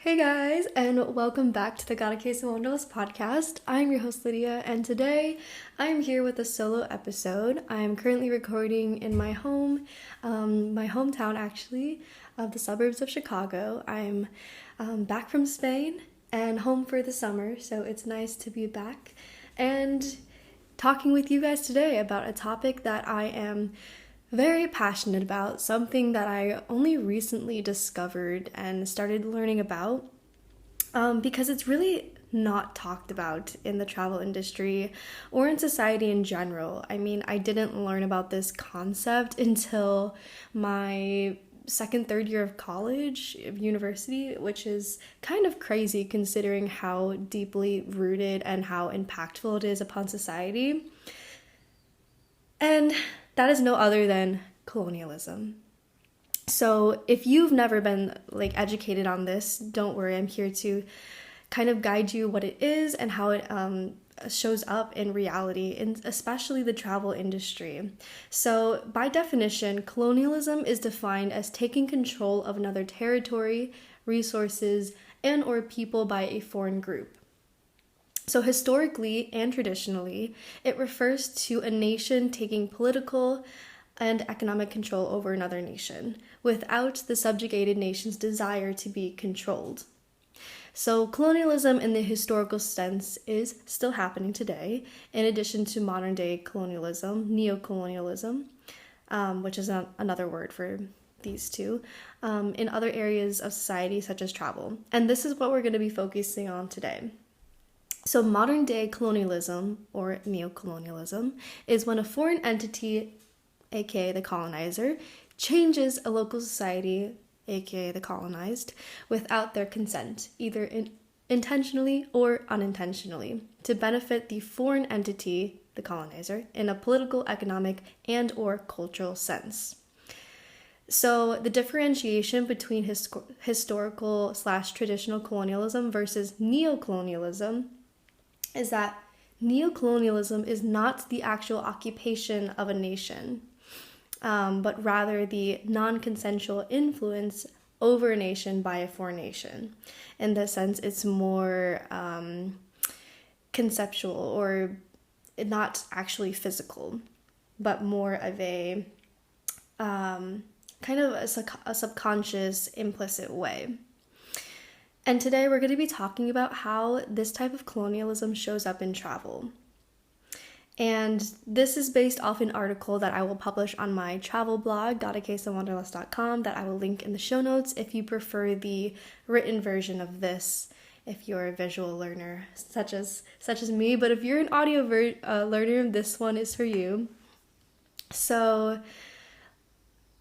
Hey guys, and welcome back to the Got a Case of Wanderlust podcast. I'm your host Lydia, and today I'm here with a solo episode. I'm currently recording in my home, my hometown actually, of the suburbs of Chicago. I'm back from Spain and home for the summer, so it's nice to be back and talking with you guys today about a topic that I am very passionate about, something that I only recently discovered and started learning about because it's really not talked about in the travel industry or in society in general. I mean, I didn't learn about this concept until my third year of college, of university, which is kind of crazy considering how deeply rooted and how impactful it is upon society. And that is no other than colonialism. So if you've never been educated on this, don't worry, I'm here to kind of guide you what it is and how it shows up in reality, and especially the travel industry. So by definition, colonialism is defined as taking control of another territory, resources, and or people by a foreign group. So historically and traditionally, it refers to a nation taking political and economic control over another nation without the subjugated nation's desire to be controlled. So colonialism in the historical sense is still happening today, in addition to modern day colonialism, neocolonialism, which is another word for these two, in other areas of society such as travel. And this is what we're going to be focusing on today. So modern day colonialism, or neocolonialism, is when a foreign entity, aka the colonizer, changes a local society, aka the colonized, without their consent, either intentionally or unintentionally, to benefit the foreign entity, the colonizer, in a political, economic, and or cultural sense. So the differentiation between historical/traditional colonialism versus neocolonialism is that neocolonialism is not the actual occupation of a nation, but rather the non-consensual influence over a nation by a foreign nation. In this sense, it's more conceptual, or not actually physical, but more of a kind of a subconscious, implicit way. And today we're going to be talking about how this type of colonialism shows up in travel. And this is based off an article that I will publish on my travel blog, gotacaseofwanderlust.com, that I will link in the show notes if you prefer the written version of this, if you're a visual learner, such as me. But if you're an audio learner, this one is for you. So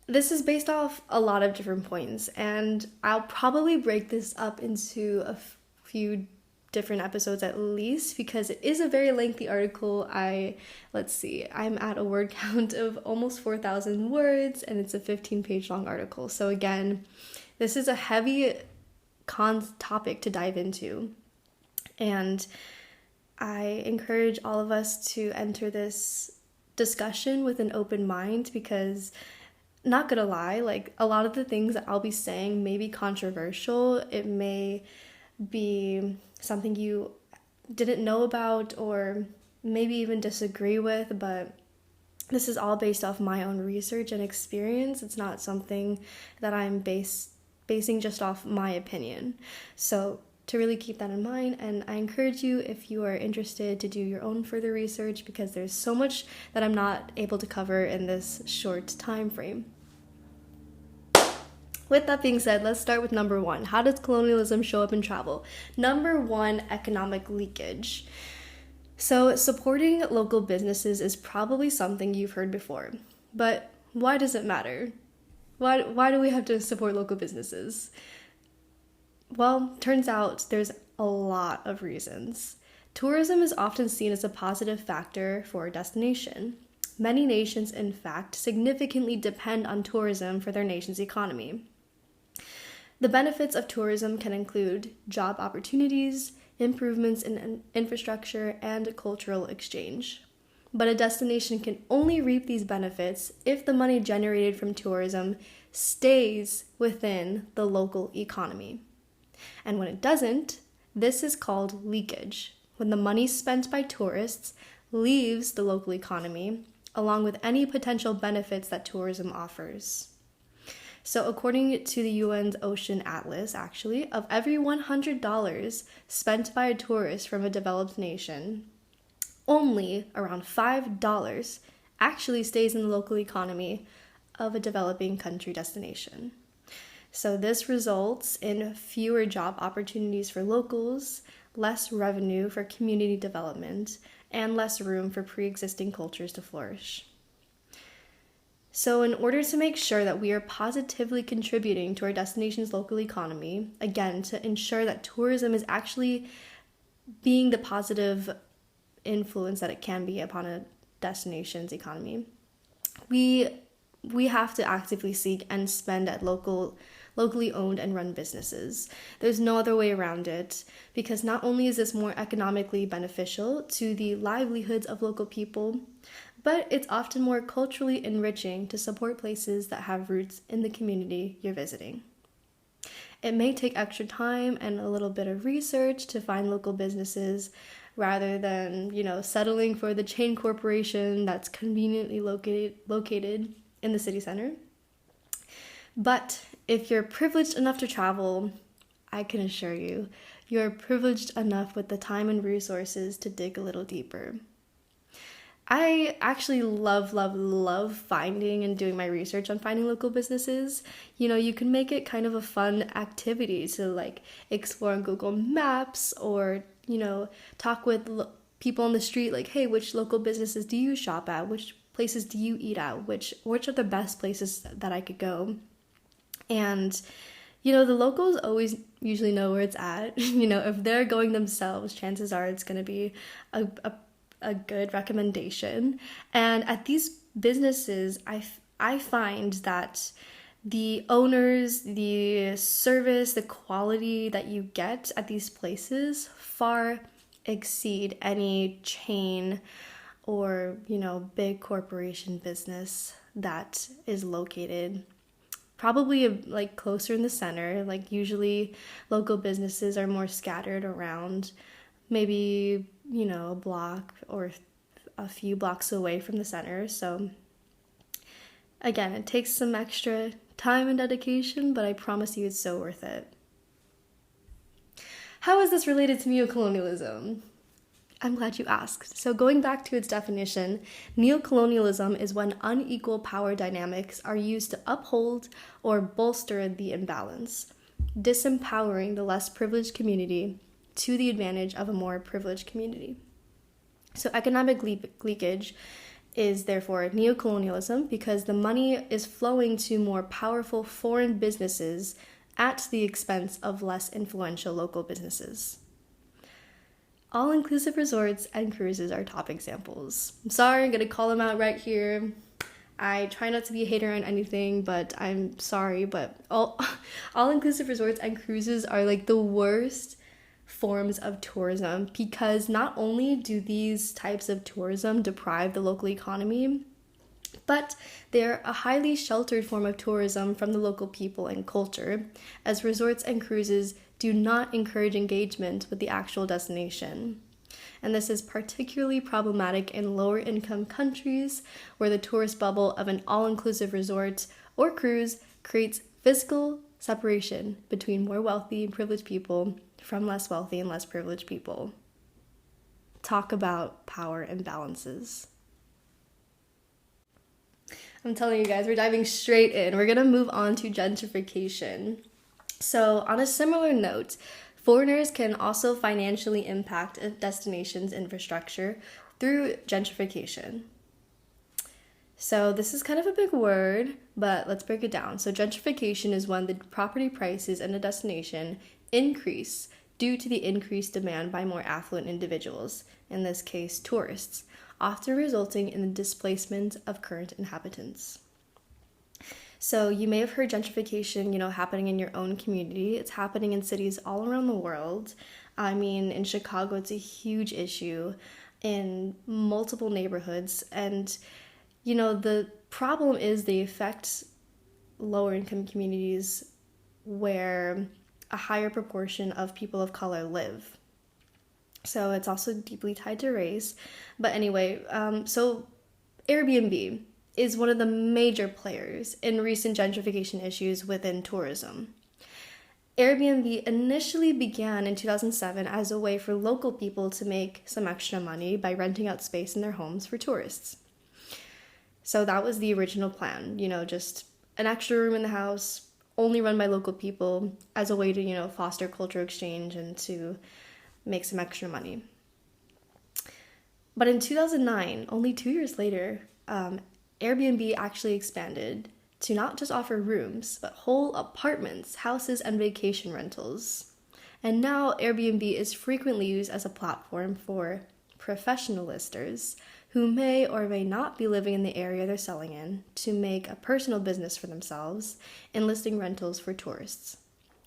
this is based off a lot of different points, and I'll probably break this up into a few different episodes at least, because it is a very lengthy article. I'm at a word count of almost 4,000 words, and it's a 15-page long article. So again, this is a heavy topic to dive into, and I encourage all of us to enter this discussion with an open mind, because not gonna lie, a lot of the things that I'll be saying may be controversial. It may be something you didn't know about or maybe even disagree with, but this is all based off my own research and experience. It's not something that I'm basing just off my opinion. So to really keep that in mind, and I encourage you, if you are interested, to do your own further research, because there's so much that I'm not able to cover in this short time frame. With that being said, let's start with number one. How does colonialism show up in travel? Number one, economic leakage. So supporting local businesses is probably something you've heard before, but why does it matter? Why do we have to support local businesses? Well, turns out there's a lot of reasons. Tourism is often seen as a positive factor for a destination. Many nations, in fact, significantly depend on tourism for their nation's economy. The benefits of tourism can include job opportunities, improvements in infrastructure, and cultural exchange. But a destination can only reap these benefits if the money generated from tourism stays within the local economy. And when it doesn't, this is called leakage, when the money spent by tourists leaves the local economy, along with any potential benefits that tourism offers. So according to the UN's Ocean Atlas, actually, of every $100 spent by a tourist from a developed nation, only around $5 actually stays in the local economy of a developing country destination. So this results in fewer job opportunities for locals, less revenue for community development, and less room for pre-existing cultures to flourish. So in order to make sure that we are positively contributing to our destination's local economy, again, to ensure that tourism is actually being the positive influence that it can be upon a destination's economy, we have to actively seek and spend at locally owned and run businesses. There's no other way around it, because not only is this more economically beneficial to the livelihoods of local people, but it's often more culturally enriching to support places that have roots in the community you're visiting. It may take extra time and a little bit of research to find local businesses rather than, settling for the chain corporation that's conveniently located in the city center. But if you're privileged enough to travel, I can assure you, you're privileged enough with the time and resources to dig a little deeper. I actually love finding and doing my research on finding local businesses. You can make it kind of a fun activity to explore on Google Maps or, talk with people on the street hey, which local businesses do you shop at? Which places do you eat at? Which are the best places that I could go? And, the locals always usually know where it's at. If they're going themselves, chances are it's going to be a good recommendation. And at these businesses, I find that the owners, the service, the quality that you get at these places far exceed any chain or, big corporation business that is located probably closer in the center. Usually local businesses are more scattered around, maybe, a block or a few blocks away from the center. So again, it takes some extra time and dedication, but I promise you it's so worth it. How is this related to neocolonialism? I'm glad you asked. So going back to its definition, neocolonialism is when unequal power dynamics are used to uphold or bolster the imbalance, disempowering the less privileged community to the advantage of a more privileged community. So economic leakage is therefore neocolonialism because the money is flowing to more powerful foreign businesses at the expense of less influential local businesses. All-inclusive resorts and cruises are top examples. I'm sorry, I'm going to call them out right here. I try not to be a hater on anything, but I'm sorry, but all-inclusive resorts and cruises are the worst forms of tourism, because not only do these types of tourism deprive the local economy, but they're a highly sheltered form of tourism from the local people and culture, as resorts and cruises do not encourage engagement with the actual destination. And this is particularly problematic in lower income countries where the tourist bubble of an all-inclusive resort or cruise creates physical separation between more wealthy and privileged people from less wealthy and less privileged people. Talk about power imbalances. I'm telling you guys, we're diving straight in. We're going to move on to gentrification. So on a similar note, foreigners can also financially impact a destination's infrastructure through gentrification. So this is kind of a big word, but let's break it down. So gentrification is when the property prices in a destination increase due to the increased demand by more affluent individuals, in this case tourists, often resulting in the displacement of current inhabitants. So you may have heard gentrification, happening in your own community. It's happening in cities all around the world. I mean, in Chicago, it's a huge issue in multiple neighborhoods. And, the problem is they affect lower income communities where a higher proportion of people of color live. So it's also deeply tied to race. But anyway, so Airbnb is one of the major players in recent gentrification issues within tourism. Airbnb initially began in 2007 as a way for local people to make some extra money by renting out space in their homes for tourists. So that was the original plan, just an extra room in the house, only run by local people as a way to, foster cultural exchange and to make some extra money. But in 2009, only 2 years later, Airbnb actually expanded to not just offer rooms, but whole apartments, houses, and vacation rentals. And now Airbnb is frequently used as a platform for professional listers who may or may not be living in the area they're selling in to make a personal business for themselves in listing rentals for tourists.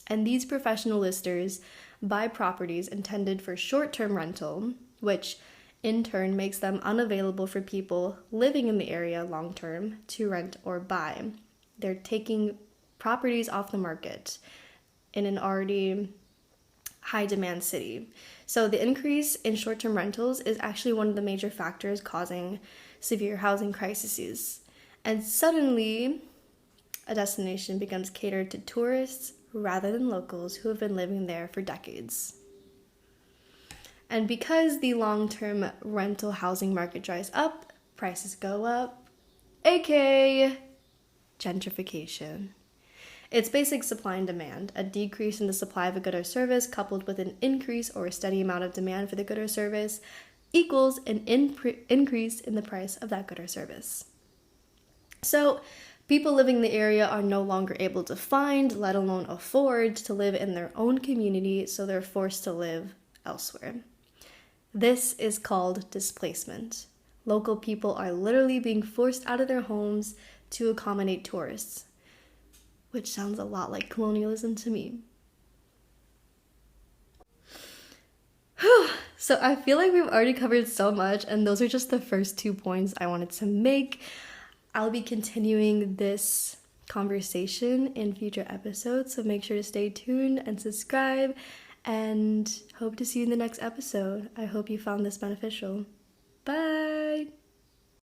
And these professional listers buy properties intended for short-term rental, which in turn makes them unavailable for people living in the area long-term to rent or buy. They're taking properties off the market in an already high-demand city. So the increase in short-term rentals is actually one of the major factors causing severe housing crises. And suddenly, a destination becomes catered to tourists rather than locals who have been living there for decades. And because the long-term rental housing market dries up, prices go up, aka gentrification. It's basic supply and demand. A decrease in the supply of a good or service coupled with an increase or a steady amount of demand for the good or service equals an increase in the price of that good or service. So people living in the area are no longer able to find, let alone afford, to live in their own community, so they're forced to live elsewhere. This is called displacement. Local people are literally being forced out of their homes to accommodate tourists, which sounds a lot like colonialism to me. So I feel like we've already covered so much, and those are just the first 2 points I wanted to make. I'll be continuing this conversation in future episodes, so make sure to stay tuned and subscribe, and hope to see you in the next episode. I hope you found this beneficial. Bye!